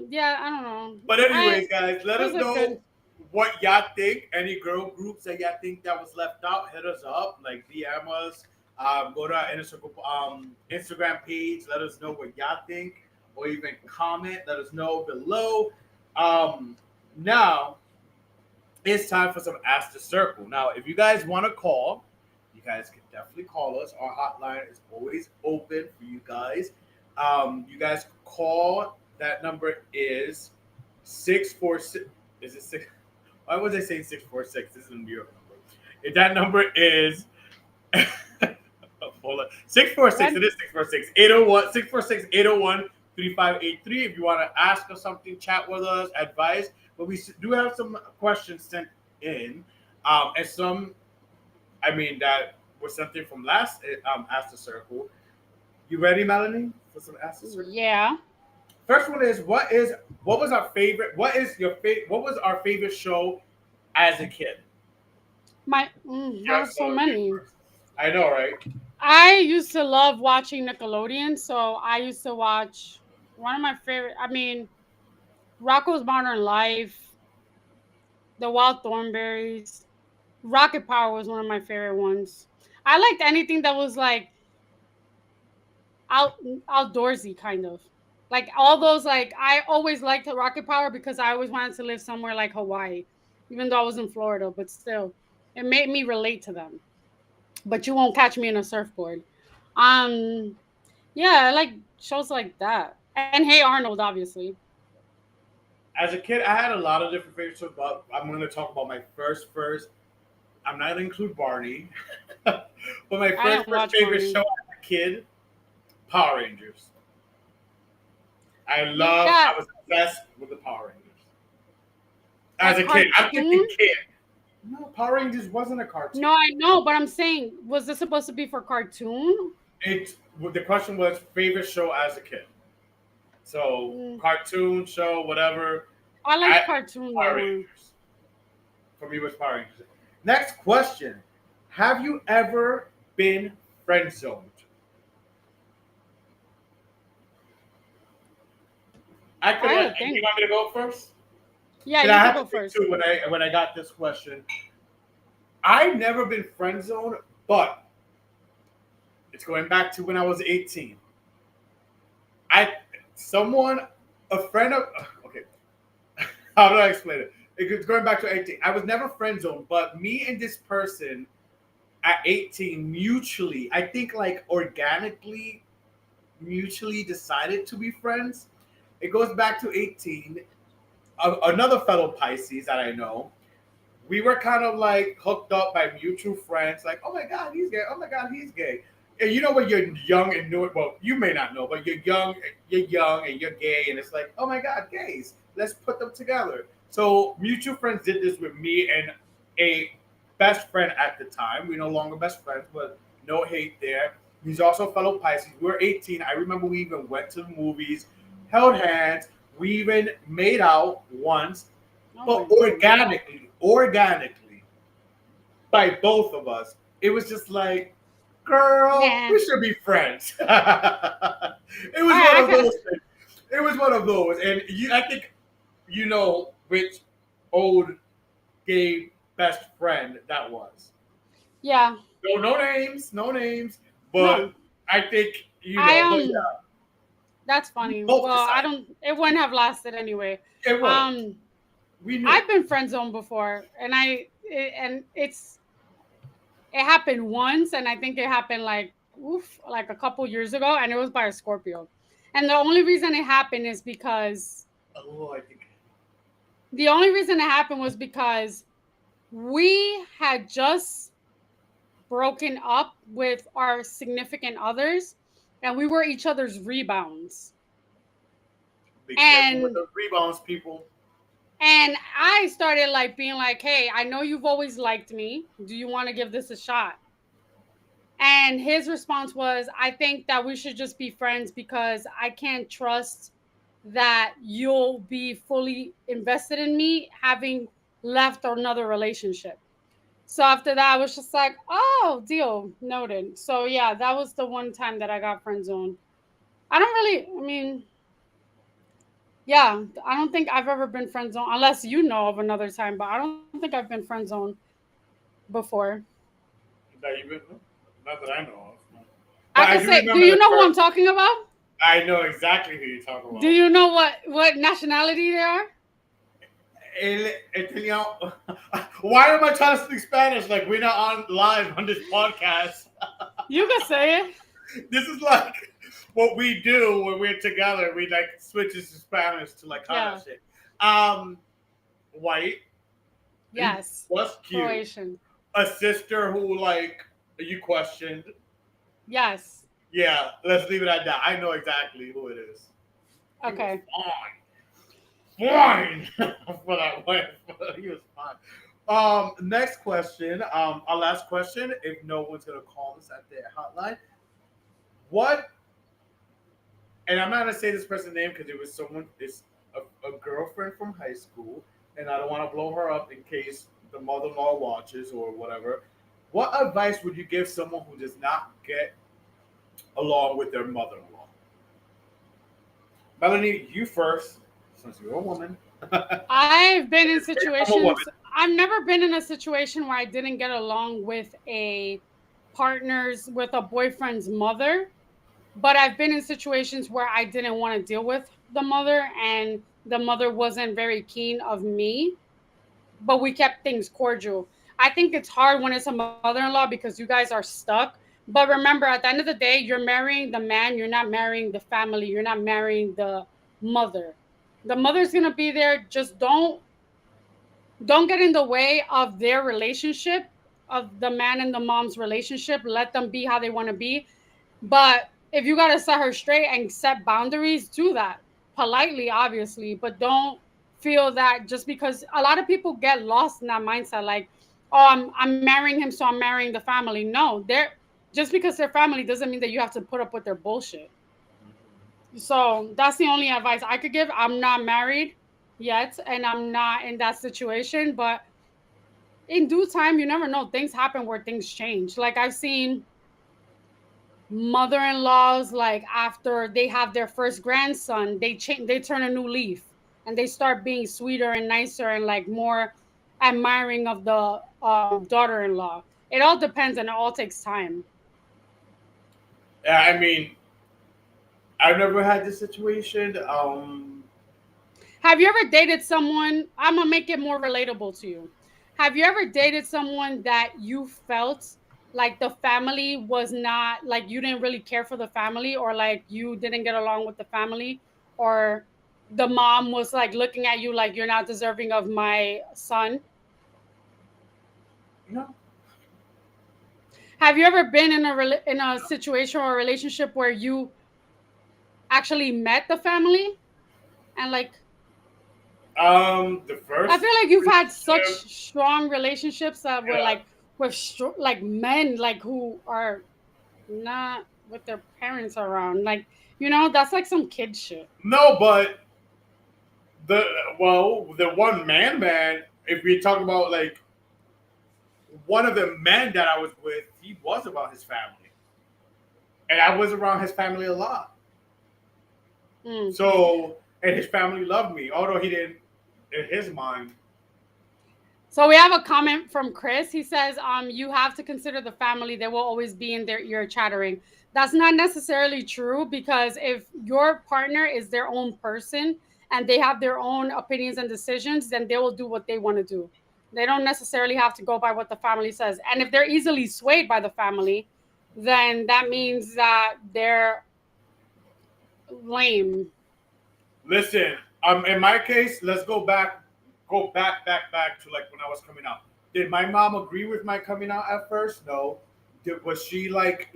Yeah, I don't know. But anyways, guys, let us those are know good. what y'all think. Any girl groups that y'all think that was left out, hit us up. Like DM us. Go to our Instagram page. Let us know what y'all think, or even comment. Let us know below. Now it's time for some Ask the Circle. Now, if you guys want to call, you guys can definitely call us. Our hotline is always open for you guys. You guys call. That number is 646. Is it six? Why was I saying 646? This is a New York number. If that number is 646. It is 646 801 646 801 3583. If you want to ask us something, chat with us, advice. But we do have some questions sent in, and some, that was something from last Ask the Circle. You ready, Melanie, for some Ask the Circle? Yeah. First one is what was our favorite? What was our favorite show as a kid? I have so many. I know, right? I used to love watching Nickelodeon, so I used to watch one of my favorite. I mean, Rocko's Modern Life, The Wild Thornberries, Rocket Power was one of my favorite ones. I liked anything that was like outdoorsy kind of. Like all those, like I always liked Rocket Power because I always wanted to live somewhere like Hawaii, even though I was in Florida, but still it made me relate to them. But you won't catch me in a surfboard. Um yeah, I like shows like that. And Hey Arnold, obviously. As a kid, I had a lot of different favorite shows, but I'm going to talk about my first. I'm not going to include Barney, but my first favorite Barney. show as a kid, Power Rangers. I was obsessed with the Power Rangers. As a kid, I'm thinking kid. No, Power Rangers wasn't a cartoon. No, I know, but I'm saying, was this supposed to be for cartoon? The question was favorite show as a kid. So cartoon show, whatever. I like cartoon. Power Rangers. For me, it was Power Rangers. Next question: have you ever been friend zoned? You want me to go first? Yeah, you can go first. Too, when I got this question, I've never been friend zoned, but it's going back to when I was 18. Okay, how do I explain it? It's going back to 18. I was never friend zoned, but me and this person at 18 mutually, I think like organically, mutually decided to be friends. It goes back to 18. Another fellow Pisces that I know, we were kind of like hooked up by mutual friends. Like, oh my god, he's gay. Oh my god, he's gay. And you know when you're young and new, well, you may not know, but you're young and you're gay, and it's like, oh my god, gays. Let's put them together. So mutual friends did this with me and a best friend at the time. We're no longer best friends, but no hate there. He's also a fellow Pisces. We were 18. I remember we even went to the movies, held hands. We even made out once, but organically, by both of us. It was just like, girl, Yeah. we should be friends. It was one of those things. It was one of those. And I think you know which old gay best friend that was. Yeah. No names, no names. But No. I think you I know. But yeah, That's funny. both Well, I decided. don't. It wouldn't have lasted anyway. It would. We knew. I've been friend zoned before, and it happened once, and I think it happened like a couple years ago, and it was by a Scorpio. And the only reason it happened is because Oh, I think. the only reason it happened was because we had just broken up with our significant others, and we were each other's rebounds. Be careful with And the rebounds, people. And I started like being like, hey, I know you've always liked me. Do you want to give this a shot? And his response was, I think that we should just be friends because I can't trust that you'll be fully invested in me having left another relationship. So after that, I was just like, oh, deal, noted. So yeah, that was the one time that I got friend zoned. I mean, yeah, I don't think I've ever been friend zoned unless you know of another time, but I don't think I've been friend zoned before. That you been? Not that I know of. No. But I I could do say, do remember you the know who I'm first. talking about? I know exactly who you're talking Do about. you know what nationality they are? Italiano. Why am I trying to speak Spanish? Like we're not on live on this podcast. You can say it. This is like what we do when we're together. We like switches to Spanish to like kind Yeah. of shit. White. Yes. Was cute. Croatian. A sister who like you questioned. Yes. Yeah, let's leave it at that. I know exactly who it is. Okay. Fine for that one. He was fine. Next question. Our last question. If no one's gonna call us at their hotline, what? And I'm not gonna say this person's name because it was someone. It's a girlfriend from high school, and I don't want to blow her up in case the mother-in-law watches or whatever. What advice would you give someone who does not get along with their mother-in-law? Melanie, you first, since you're a woman. I've been in I'm a situations. woman. I've never been in a situation where I didn't get along with with a boyfriend's mother, but I've been in situations where I didn't want to deal with the mother, and the mother wasn't very keen of me, but we kept things cordial. I think it's hard when it's a mother-in-law because you guys are stuck. But remember, at the end of the day, you're marrying the man. You're not marrying the family. You're not marrying the mother. The mother's gonna be there. Just don't get in the way of their relationship, of the man and the mom's relationship. Let them be how they want to be. But if you got to set her straight and set boundaries, do that politely, obviously. But don't feel that just because a lot of people get lost in that mindset, like, oh, I'm marrying him, so I'm marrying the family. No, they're just because they're family doesn't mean that you have to put up with their bullshit. So that's the only advice I could give. I'm not married yet, and I'm not in that situation. But in due time, you never know. Things happen where things change. Like I've seen mother-in-laws, like after they have their first grandson, they turn a new leaf and they start being sweeter and nicer and like more admiring of the daughter-in-law. It all depends and it all takes time. Yeah, I mean, I've never had this situation. Have you ever dated someone? I'm gonna make it more relatable to you. Have you ever dated someone that you felt like the family was not like you didn't really care for the family, or like you didn't get along with the family, or the mom was like looking at you like you're not deserving of my son? You know? Have you ever been in in a situation or a relationship where you actually met the family and like The I first feel like you've had such relationship, strong relationships that were yeah. like with like men like who are not with their parents around. Like, that's like some kid shit. No, but the the one man, if we talk about like one of the men that I was with, he was about his family, and I was around his family a lot. Mm. So, and his family loved me, although he didn't in his mind. So we have a comment from Chris. He says, you have to consider the family. They will always be in their ear chattering. That's not necessarily true because if your partner is their own person and they have their own opinions and decisions, then they will do what they want to do. They don't necessarily have to go by what the family says. And if they're easily swayed by the family, then that means that they're lame. Listen, in my case, let's go back to like when I was coming out. Did my mom agree with my coming out at first? No. Was she like,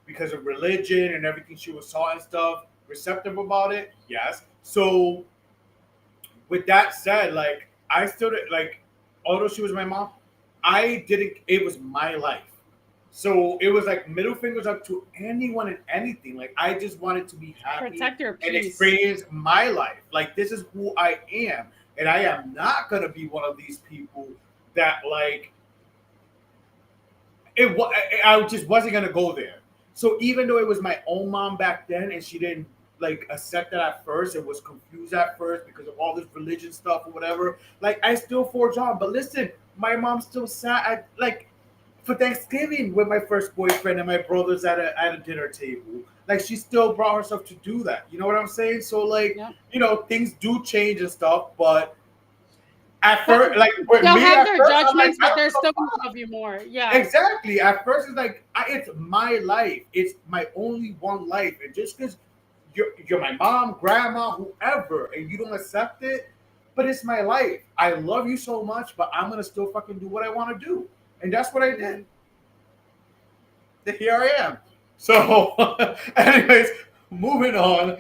because of religion and everything she was taught and stuff, receptive about it? Yes. So with that said, like I still like, although she was my mom, I didn't. It was my life, so it was like middle fingers up to anyone and anything. Like I just wanted to be happy Protect your and peace. experience my life. Like this is who I am, and I am not gonna be one of these people that like it. I just wasn't gonna go there. So even though it was my own mom back then, and she didn't like accept it at first, and was confused at first because of all this religion stuff or whatever. Like I still forged on. But listen, my mom still sat at like for Thanksgiving with my first boyfriend and my brothers at a dinner table. Like she still brought herself to do that. You know what I'm saying? So like, Yep. things do change and stuff, but at But first, like with they'll me, have at their first, I'm like, judgments, I but don't they're give a still gonna fuck. love you more. Yeah. Exactly. At first, it's like it's my life. It's my only one life, and just because you're my mom, grandma, whoever, and you don't accept it, but it's my life. I love you so much, but I'm gonna still fucking do what I want to do, and that's what I did. Mm. Here I am. So, anyways, moving on.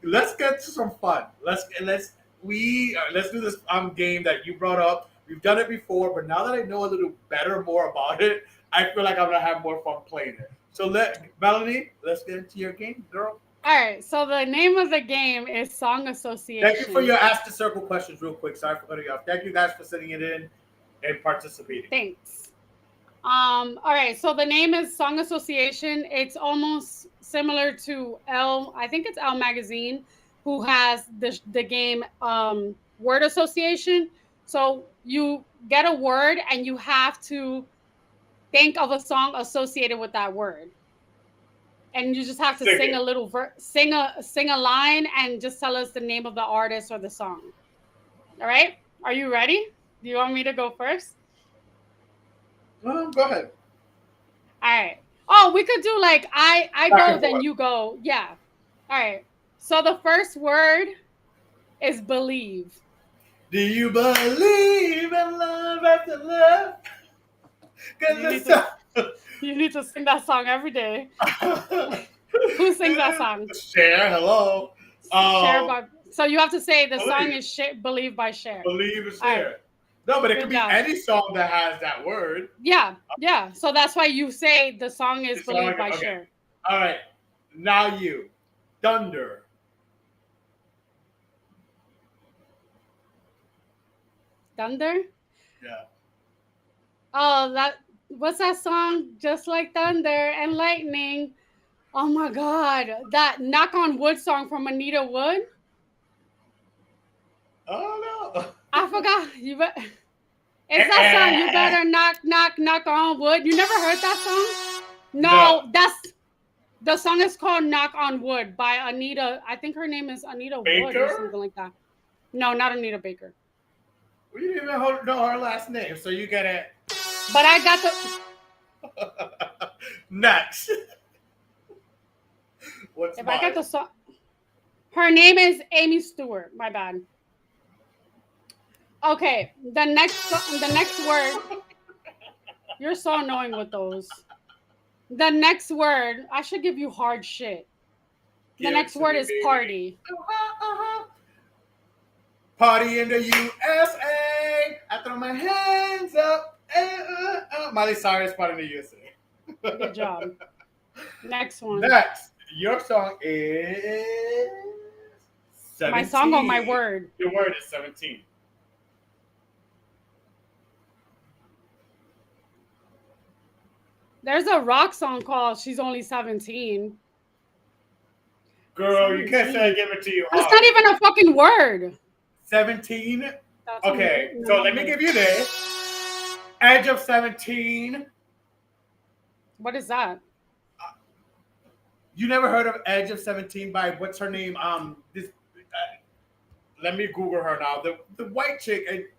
Let's get to some fun. Let's do this game that you brought up. We've done it before, but now that I know a little better more about it, I feel like I'm gonna have more fun playing it. So Melanie, let's get into your game, girl. All right. So the name of the game is Song Thank you for Association. your ask the circle questions, real quick. Sorry for cutting you off. Thank you guys for sending it in and participating. Thanks. All right. So the name is Song Association. It's almost similar to L. I think it's L Magazine, who has the game Word Association. So you get a word and you have to think of a song associated with that word. And you just have to Sing sing a it. little sing a line and just tell us the name of the artist or the song. All right? Are you ready? Do you want me to go first? Go ahead. All right. Oh, we could do like I Back go and then forth. you go. Yeah. All right. So the first word is believe. Do you believe in love after love? Cause You need it's to so- you need to sing that song every day. Who sings that song? Share, hello. Share Um, by. So you have to say the song believe, is Believe by Cher. believe is All right. share. No, but it could Good be job. any song that has that word. Yeah. Yeah. So that's why you say the song is It's song, Believe by okay. Cher. All right. Now you, thunder. Thunder? Yeah. Oh, what's that song? Just like thunder and lightning. Oh my god. That Knock on Wood song from Anita Wood. Oh no. I forgot. It's that song. You better knock, knock, knock on wood. You never heard that song? No. No, the song is called Knock on Wood by Anita. I think her name is Anita Wood or Baker? something like that. No, not Anita Baker. We didn't even know her last name, so you get it. But I got the Next. What's if I got mine? the song. Her name is Amy Stewart. My bad. Okay, the next word. You're so annoying with those. The next word, I should give you hard shit. The next word is party. Party in the USA. I throw my hands up. Miley Cyrus, party in the USA. Good job. Next one. Next, your song is 17. My song or my word? Your word is 17. There's a rock song called She's Only 17. Girl, 17. You can't say I give it to you. That's not even a fucking word. 17? That's okay, so let me give you this. Edge of 17. What is that? You never heard of Edge of 17 by what's her name? Let me Google her now. The white chick.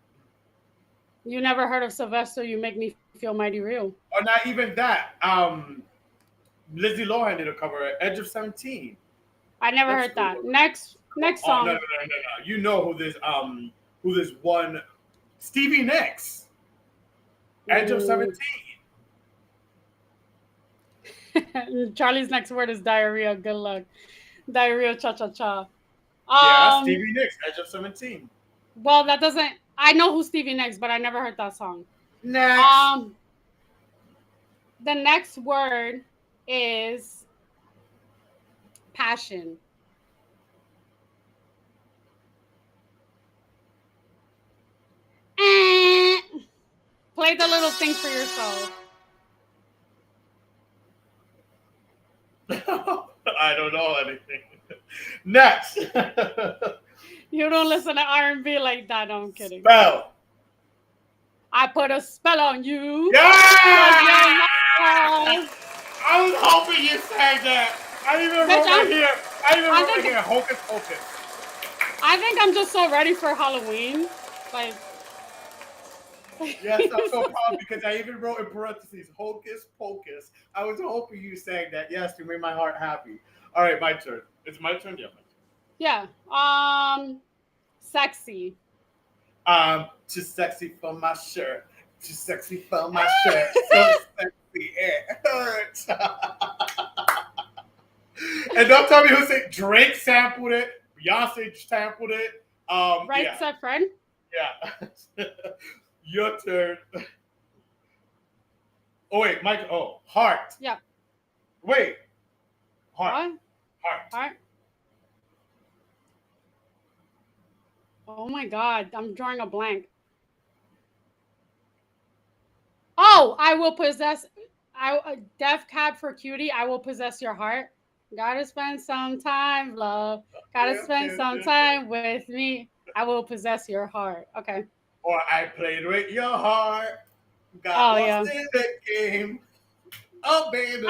You never heard of Sylvester? You make me feel mighty real. Or not even that. Lizzie Lohan did a cover. Edge of 17. I never heard that. Next song. No. You know who this one? Stevie Nicks. Edge of 17. Charlie's next word is diarrhea. Good luck. Diarrhea, cha-cha-cha. Yeah, Stevie Nicks, Edge of 17. Well, that doesn't... I know who Stevie Nicks, but I never heard that song. Next. The next word is passion. Play the little thing for yourself. I don't know anything. Next. You don't listen to R&B like that. No, I'm kidding. Spell. I put a spell on you. Yeah! I was hoping you said that. I even wrote it here. Hocus Pocus. I think I'm just so ready for Halloween. Like. Yes, I'm so proud because I even wrote in parentheses, Hocus Pocus. I was hoping you sang that. Yes, you made my heart happy. All right, my turn. It's my turn? Yeah. Yeah. Sexy. Too sexy for my shirt. Too sexy for my shirt. So sexy, it hurts. And don't tell me who said Drake sampled it. Beyonce sampled it. Right, yeah. said Fred? Yeah. Your turn. Oh, wait, Mike. Oh, heart. Yeah. Wait. Heart. What? Heart. Oh my God, I'm drawing a blank. Oh, I will possess. Def Cab for Cutie. I will possess your heart. Gotta spend some time, love. Gotta spend some time with me. I will possess your heart. Okay. Or I played with your heart. Got lost in the game. Oh, baby.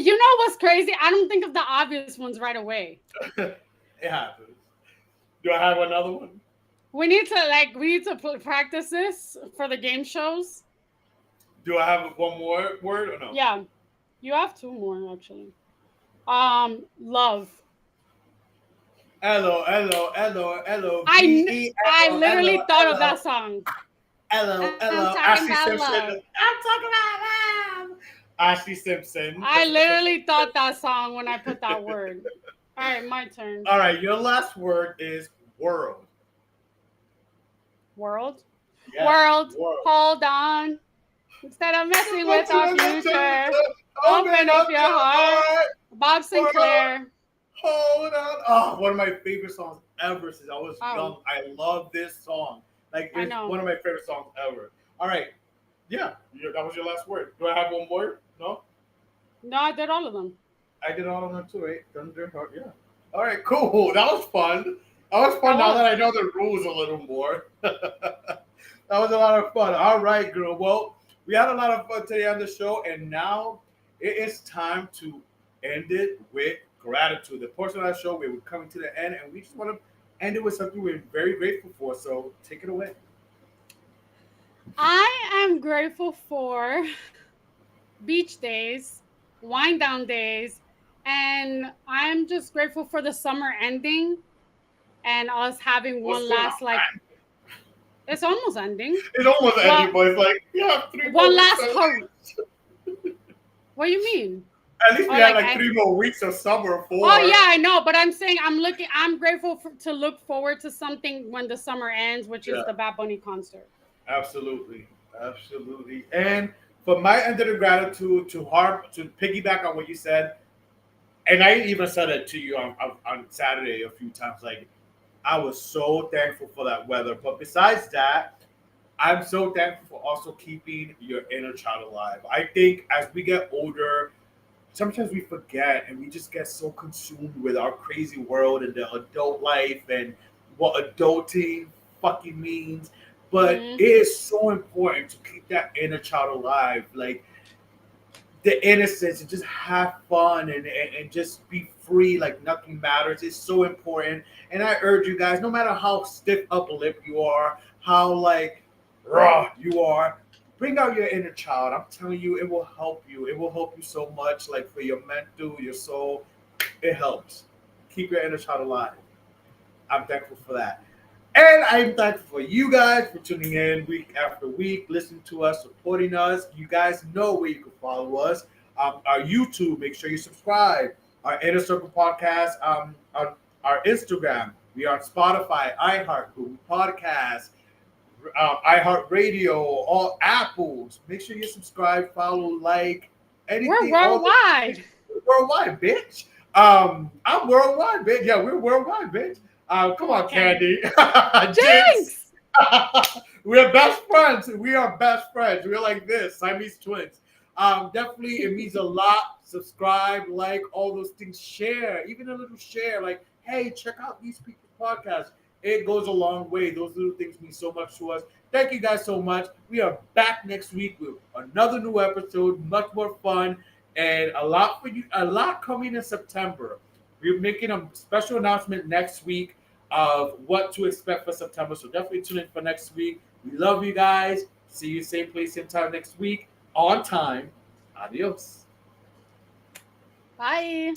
You know what's crazy? I don't think of the obvious ones right away. It happens. Do I have another one? We need to practice this for the game shows. Do I have one more word or no? Yeah. You have two more actually. Love. Hello. I literally thought of that song. Hello. Ashley Simpson. I'm talking about love. Ashley Simpson. I literally thought that song when I put that word. All right, my turn. All right, your last word is world. World? Yeah, world. Hold on. Instead of messing with our future, open up your heart. Bob Sinclair. Hold on. Oh, one of my favorite songs ever since I was young. I love this song. Like, it's one of my favorite songs ever. All right. Yeah, that was your last word. Do I have one more? No? No, I did all of them. I did all of them too, right? Thunder, Heart, yeah. All right, cool. That was fun. Now that I know the rules a little more. That was a lot of fun. All right, girl. Well, we had a lot of fun today on the show, and now it is time to end it with gratitude. The portion of that show where we're coming to the end, and we just want to end it with something we're very grateful for. So take it away. I am grateful for beach days, wind down days, and I'm just grateful for the summer ending and us having one last It's almost ending. It's almost Well, ending, but it's like, yeah, 3 more one weeks. last What do you mean? At least we Or have like like 3 more weeks of summer, Oh 4. yeah, I know, but I'm saying I'm grateful to look forward to something when the summer ends, which is Yeah, the Bad Bunny concert. absolutely. Absolutely. And for my end of the gratitude, to piggyback on what you said, and I even said it to you on Saturday a few times, like, I was so thankful for that weather. But besides that, I'm so thankful for also keeping your inner child alive. I think as we get older, sometimes we forget and we just get so consumed with our crazy world and the adult life and what adulting fucking means. But Hmm. it is so important to keep that inner child alive. Like, the innocence and just have fun and just be free like nothing matters is so important. And I urge you guys, no matter how stiff upper lip you are, how like raw you are, bring out your inner child. I'm telling you, it will help you. It will help you so much, like for your mental, your soul. It helps. Keep your inner child alive. I'm thankful for that. And I'm thankful for you guys for tuning in week after week, listening to us, supporting us. You guys know where you can follow us. Our YouTube, make sure you subscribe. Our Inner Circle podcast, on our Instagram. We are on Spotify, iHeart, Google Podcasts, iHeartRadio, all Apples. Make sure you subscribe, follow, like, We're anything, all the worldwide. worldwide, bitch. I'm worldwide, bitch. Yeah, we're worldwide, bitch. Come Come on, on, Candy. Candy. Jinx. Jinx. We're best friends. We are best friends. We're like this, Siamese twins. Definitely, it means a lot. Subscribe, like, all those things. Share, even a little share. Like, hey, check out these people's podcasts. It goes a long way. Those little things mean so much to us. Thank you guys so much. We are back next week with another new episode, much more fun, and a lot for you. A lot coming in September. We're making a special announcement next week of what to expect for September. So definitely tune in for next week. We love you guys. See you same place, same time next week. On time. Adios. Bye.